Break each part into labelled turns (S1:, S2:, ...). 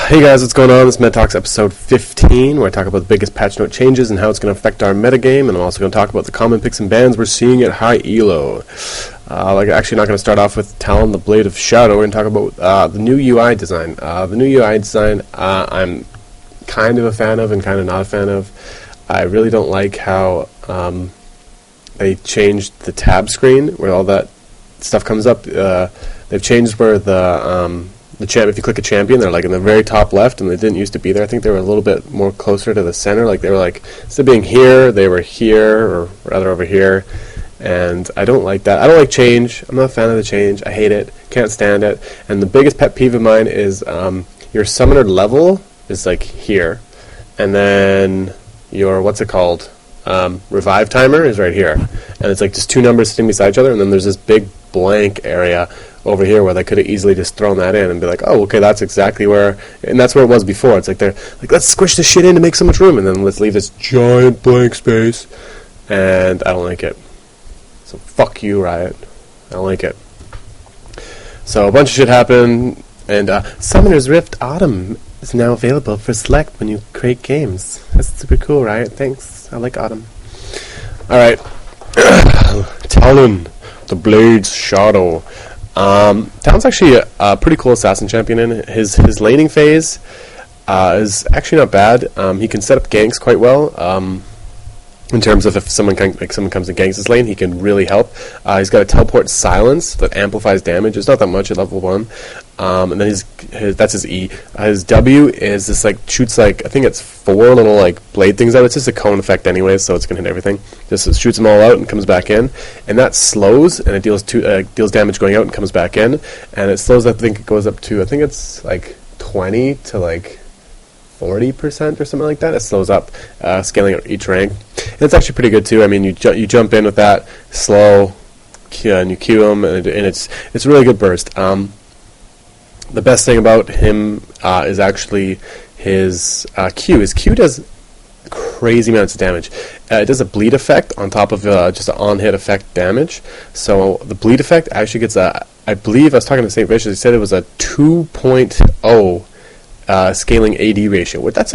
S1: Hey guys, what's going on? This is Med Talks episode 15, where I talk about the biggest patch note changes and how it's going to affect our metagame, and I'm also going to talk about the common picks and bans we're seeing at high elo. Actually not going to start off with Talon, the Blade of Shadow. We're going to talk about the new UI design. The new UI design I'm kind of a fan of and kind of not a fan of. I really don't like how they changed the tab screen where all that stuff comes up. They've changed where if you click a champion, they're like in the very top left, and they didn't used to be there. I think they were a little bit more closer to the center. Like they were like, instead of being here, they were here, or rather over here. And I don't like that. I don't like change. I'm not a fan of the change. I hate it. Can't stand it. And the biggest pet peeve of mine is your summoner level is like here, and then your revive timer is right here, and it's like just two numbers sitting beside each other, and then there's this big blank area over here where they could have easily just thrown that in and be like, oh, okay, that's exactly where, and that's where it was before. It's like they're like, let's squish this shit in to make so much room, and then let's leave this giant blank space, and I don't like it. So fuck you, Riot. I don't like it. So a bunch of shit happened, and Summoner's Rift Autumn is now available for select when you create games. That's super cool, Riot. Thanks. I like Autumn. Alright. Talon, the Blade's Shadow. Talon's actually a pretty cool assassin champion. In his laning phase is actually not bad. He can set up ganks quite well. In terms of if someone comes and ganks his lane, he can really help. He's got a teleport silence that amplifies damage. It's not that much at level 1. And then that's his E. His W is this shoots I think it's 4 little blade things out. It's just a cone effect anyway, so it's gonna hit everything. Just shoots them all out and comes back in. And that slows, and it deals damage going out and comes back in. And it slows. I think it goes up to 20 to 40% or something like that. It slows up, scaling out each rank. And it's actually pretty good too. I mean, you jump in with that slow, and you Q him, and it's a really good burst. The best thing about him is actually his Q. His Q does crazy amounts of damage. It does a bleed effect on top of just an on-hit effect damage. So the bleed effect actually gets I believe I was talking to St. Vicious, he said it was a 2.0 scaling AD ratio. That's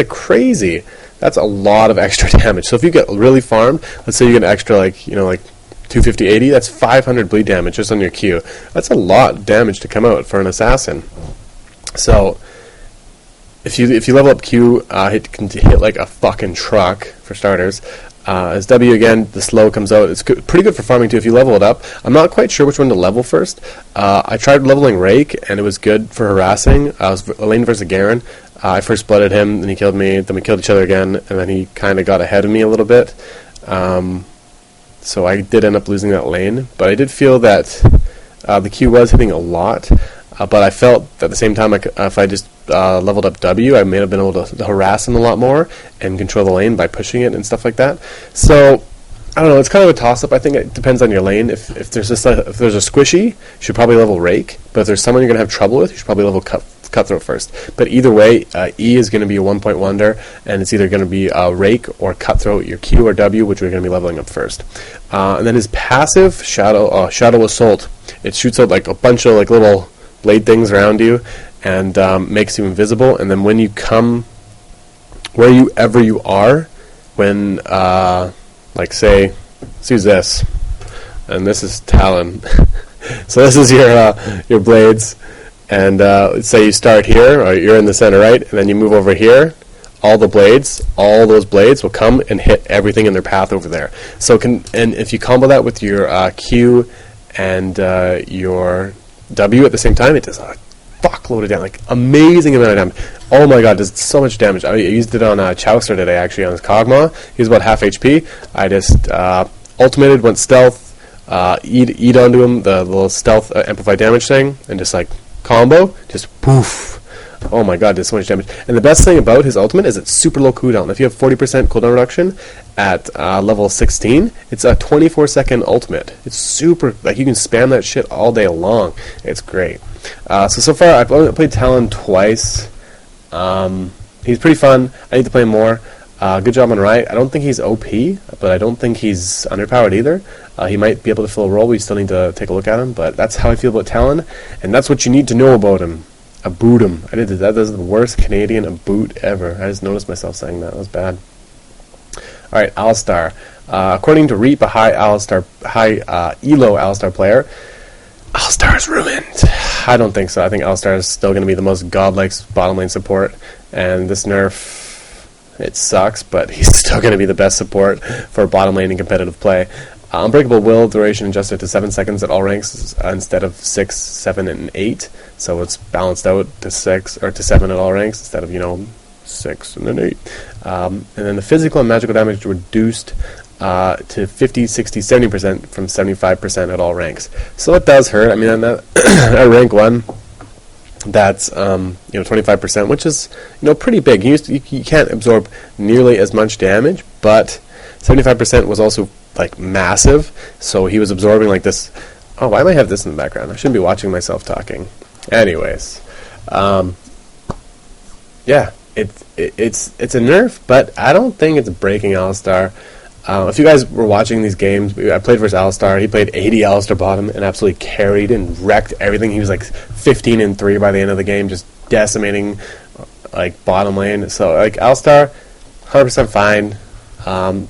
S1: a lot of extra damage. So if you get really farmed, let's say you get an extra 250 AD, that's 500 bleed damage just on your Q. That's a lot of damage to come out for an assassin. So if you level up Q, it can hit like a fucking truck for starters. As W again, the slow comes out. It's pretty good for farming too if you level it up. I'm not quite sure which one to level first. I tried leveling Rake, and it was good for harassing. I was lane versus Garen. I first blooded him, then he killed me, then we killed each other again, and then he kind of got ahead of me a little bit. So I did end up losing that lane, but I did feel that the Q was hitting a lot. But I felt at the same time, if I just leveled up W, I may have been able to harass him a lot more and control the lane by pushing it and stuff like that. So I don't know. It's kind of a toss-up. I think it depends on your lane. If there's a squishy, you should probably level Rake. But if there's someone you're gonna have trouble with, you should probably level Cutthroat first. But either way, E is going to be a 1-point wonder, and it's either going to be Rake or Cutthroat, your Q or W, which we're going to be leveling up first. And then his passive, Shadow Assault. It shoots out a bunch of little blade things around you and makes you invisible. And then when you come wherever you are, when say, let's use this, and this is Talon. So this is your blades. And let's say you start here, or you're in the center, right? And then you move over here. All those blades will come and hit everything in their path over there. And if you combo that with your Q and your W at the same time, it does a fuckload of damage, amazing amount of damage. Oh my god, it does so much damage. I used it on Chowster today, actually, on his Kog'Maw. He was about half HP. I just ultimated, went stealth, eat onto him, the little stealth amplified damage thing, and just combo, just poof. Oh my god, there's so much damage. And the best thing about his ultimate is it's super low cooldown. If you have 40% cooldown reduction at level 16, it's a 24-second ultimate. It's super, you can spam that shit all day long. It's great. So far, I've only played Talon twice. He's pretty fun. I need to play more. Good job on Riot. I don't think he's OP, but I don't think he's underpowered either. He might be able to fill a role. We still need to take a look at him, but that's how I feel about Talon, and that's what you need to know about him. A boot him. I did that. That was the worst Canadian a boot ever. I just noticed myself saying that. That was bad. Alright, Alistar. According to Reap, a high elo Alistar player, Alistar is ruined. I don't think so. I think Alistar is still going to be the most godlike bottom lane support, and this nerf, it sucks, but he's still going to be the best support for bottom lane in competitive play. Unbreakable Will duration adjusted to 7 seconds at all ranks instead of 6, 7, and 8. So it's balanced out to 6 or to 7 at all ranks instead of 6 and then 8. And then the physical and magical damage reduced to 50, 60, 70% from 75% at all ranks. So it does hurt. I mean, at rank 1, that's 25%, which is pretty big. You can't absorb nearly as much damage, but 75% was also massive, so he was absorbing this. Oh, why am I have this in the background? I shouldn't be watching myself talking. Anyways, yeah, it's a nerf, but I don't think it's breaking Alistar. If you guys were watching these games, I played versus Alistar. He played 80 Alistar bottom and absolutely carried and wrecked everything. He was 15-3 by the end of the game, just decimating bottom lane. So Alistar, 100% fine,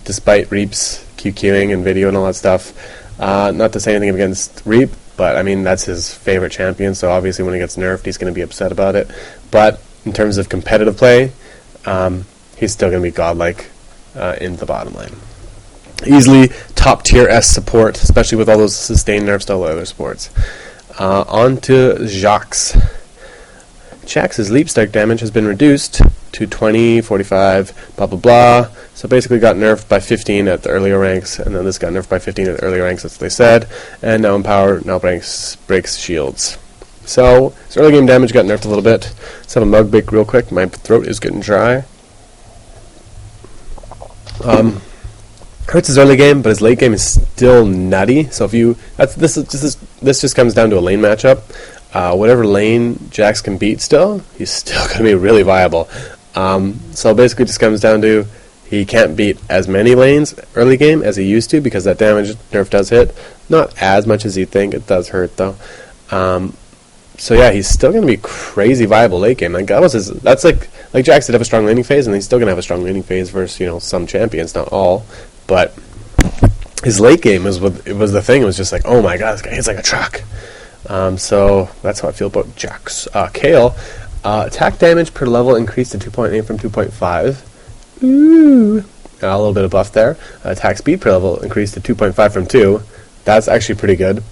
S1: despite Reap's QQing and video and all that stuff. Not to say anything against Reap, but I mean that's his favorite champion, so obviously when he gets nerfed he's going to be upset about it. But in terms of competitive play, he's still going to be godlike in the bottom lane. Easily top tier S support, especially with all those sustained nerfs to all the other supports. On to Jax. Jax's leap stack damage has been reduced to 20, 45, blah blah blah. So basically got nerfed by 15 at the earlier ranks, and then this got nerfed by 15 at the earlier ranks, that's what they said. And now Empower now breaks shields. So his early game damage got nerfed a little bit. Let's have a mug break real quick. My throat is getting dry. Hurts his early game, but his late game is still nutty. So if this just comes down to a lane matchup. Whatever lane Jax can beat still, he's still going to be really viable. So basically just comes down to he can't beat as many lanes early game as he used to because that damage nerf does hit. Not as much as you think. It does hurt though. So yeah, he's still going to be crazy viable late game. That's like Jax did have a strong laning phase, and he's still going to have a strong laning phase versus some champions, not all. But his late game was the thing. It was just oh my god, this guy hits like a truck. So that's how I feel about Jax. Kayle, attack damage per level increased to 2.8 from 2.5. Ooh, a little bit of buff there. Attack speed per level increased to 2.5 from 2. That's actually pretty good.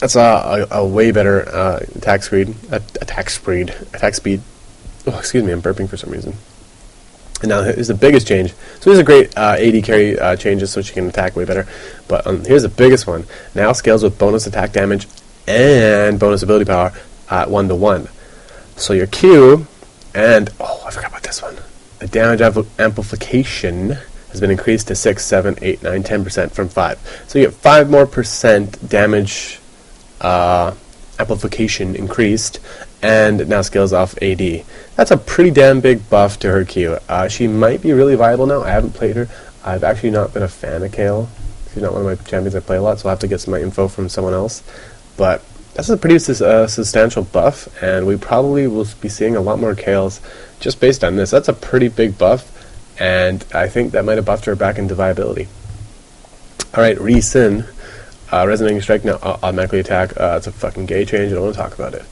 S1: That's a way better attack speed. Oh, excuse me, I'm burping for some reason. And now here's the biggest change. So here's a great AD carry changes so she can attack way better. But here's the biggest one. Now scales with bonus attack damage and bonus ability power at 1-to-1. So your Q and I forgot about this one. The damage amplification has been increased to 6, 7, 8, 9, 10% from 5. So you get 5 more % damage amplification increased, and it now scales off AD. That's a pretty damn big buff to her Q. She might be really viable now. I haven't played her. I've actually not been a fan of Kayle. She's not one of my champions I play a lot, so I'll have to get some of my info from someone else. But that's a pretty substantial buff, and we probably will be seeing a lot more Kayles just based on this. That's a pretty big buff, and I think that might have buffed her back into viability. Alright, Re-Sin. Resonating Strike now automatically attack. It's a fucking gay change. I don't want to talk about it.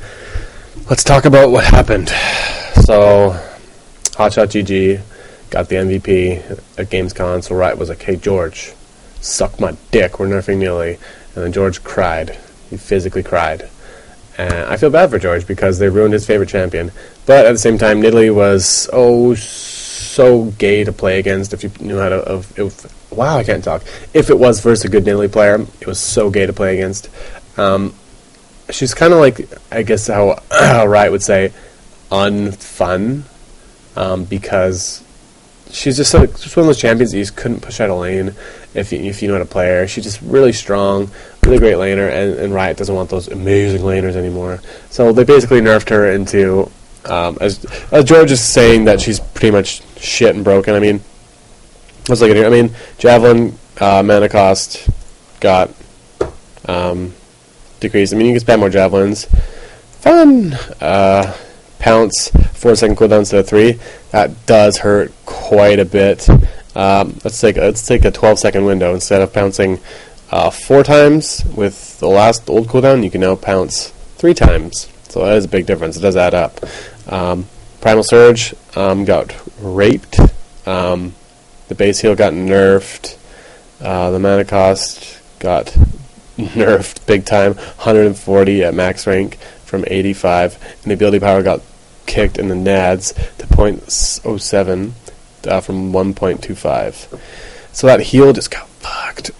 S1: Let's talk about what happened. So, Hotshot GG got the MVP at Gamescom, so Riot was like, hey George, suck my dick, we're nerfing Nidalee. And then George cried. He physically cried. And I feel bad for George because they ruined his favorite champion. But at the same time, Nidalee was so gay to play against if you knew how to... wow, I can't talk. If it was versus a good Nidalee player, it was so gay to play against. She's kind of like, I guess how Riot would say, unfun, because she's just one of those champions that you just couldn't push out a lane if you know how to play her. She's just really strong, really great laner, and Riot doesn't want those amazing laners anymore. So they basically nerfed her into, as George is saying, that she's pretty much shit and broken. I mean, let's look at here. I mean, Javelin mana cost got decreased. I mean, you can spam more Javelins. Fun! Pounce, 4-second cooldown instead of 3. That does hurt quite a bit. Let's take a 12-second window. Instead of pouncing 4 times with the last old cooldown, you can now pounce 3 times. So that is a big difference. It does add up. Primal Surge got raped. The base heal got nerfed. The mana cost got nerfed big time. 140 at max rank from 85. And the ability power got kicked in the nads to 0.07 from 1.25. So that heal just got fucked.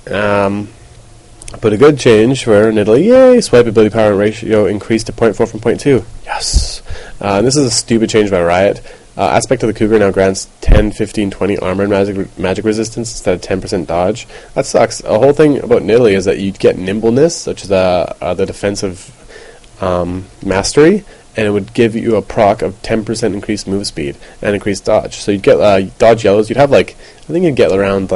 S1: But a good change for Nidalee. Yay! Swipe ability power ratio increased to 0.4 from 0.2. Yes! And this is a stupid change by Riot. Aspect of the Cougar now grants 10, 15, 20 armor and magic resistance instead of 10% dodge. That sucks. The whole thing about Nidalee is that you get nimbleness, such as the defensive mastery, and it would give you a proc of 10% increased move speed and increased dodge. So you'd get dodge yellows. You'd have I think you'd get around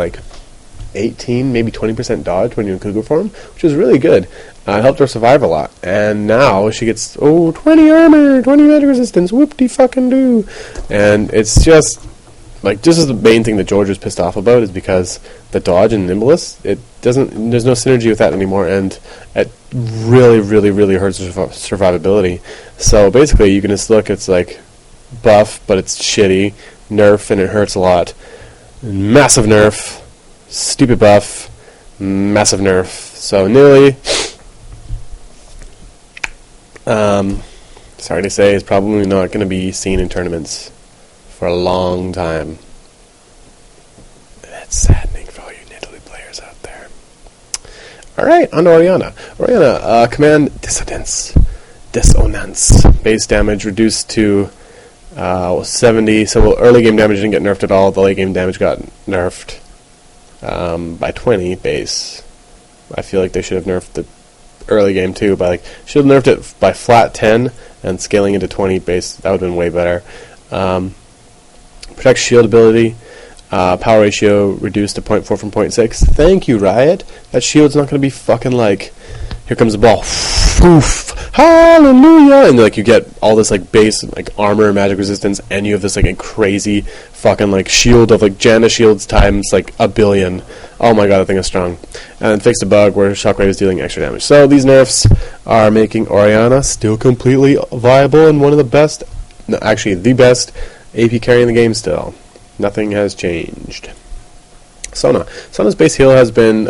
S1: 18, maybe 20% dodge when you're in Cougar form, which is really good. It helped her survive a lot. And now she gets 20 armor, 20 magic resistance, whoop-de-fucking-do. And it's just this is the main thing that George was pissed off about, is because the dodge and nimbleness, there's no synergy with that anymore, and it really, really, really hurts her survivability. So basically, you can just look, it's buff, but it's shitty, nerf, and it hurts a lot. Massive nerf, stupid buff, massive nerf. So Nidalee, sorry to say, is probably not going to be seen in tournaments for a long time. That's saddening for all you Nidalee players out there. Alright, on to Orianna. Orianna, command Dissonance. Base damage reduced to 70, so early game damage didn't get nerfed at all. The late game damage got nerfed by 20 base. I feel like they should have nerfed the early game too, but should have nerfed it by flat 10 and scaling into 20 base. That would have been way better. Protect shield ability, power ratio reduced to 0.4 from 0.6. Thank you, Riot. That shield's not going to be fucking here comes the ball, oof, hallelujah, and you get all this base armor and magic resistance, and you have this crazy fucking shield of Janna shields times a billion. Oh my god, that thing is strong. And fixed a bug where Shockwave is dealing extra damage. So these nerfs are making Orianna still completely viable and one of the best, no, actually the best AP carry in the game still. Nothing has changed. Sona's base heal has been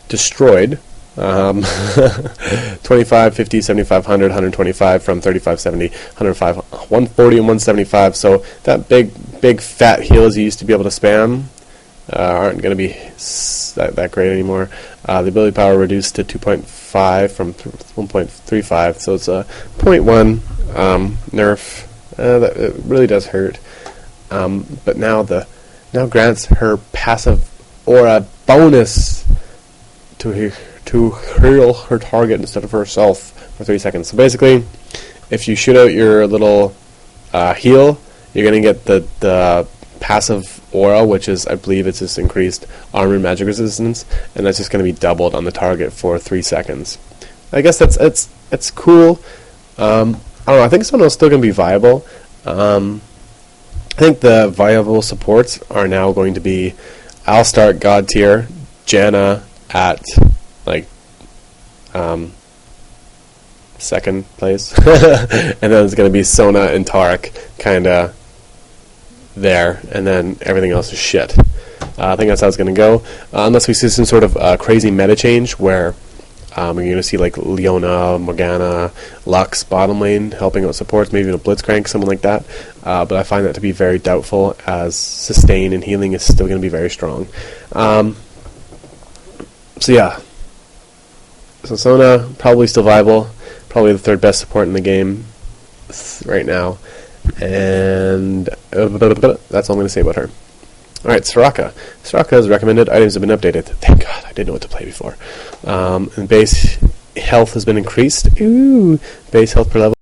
S1: destroyed. 25, 50, 75, 100, 125 from 35, 70, 105, 140, and 175. So that big fat heals you used to be able to spam aren't going to be that great anymore. The ability power reduced to 2.5 from 1.35, so it's a 0.1 nerf. That it really does hurt. But now grants her passive aura bonus to heal her target instead of herself for 3 seconds. So basically, if you shoot out your little heal, you're going to get the passive aura, which is, I believe, it's just increased armor and magic resistance, and that's just going to be doubled on the target for 3 seconds. I guess it's cool. I don't know. I think Sona's still going to be viable. I think the viable supports are now going to be Alistar at God tier, Janna at second place, and then it's going to be Sona and Tarek kind of there, and then everything else is shit. I think that's how it's going to go, unless we see some sort of crazy meta change where we're going to see Leona, Morgana, Lux bottom lane helping out supports, maybe even a Blitzcrank, something like that. But I find that to be very doubtful, as sustain and healing is still going to be very strong. So yeah. So Sona, probably still viable. Probably the third best support in the game right now. And that's all I'm going to say about her. Alright, Soraka. Soraka's recommended items have been updated. Thank God, I didn't know what to play before. And base health has been increased. Ooh, base health per level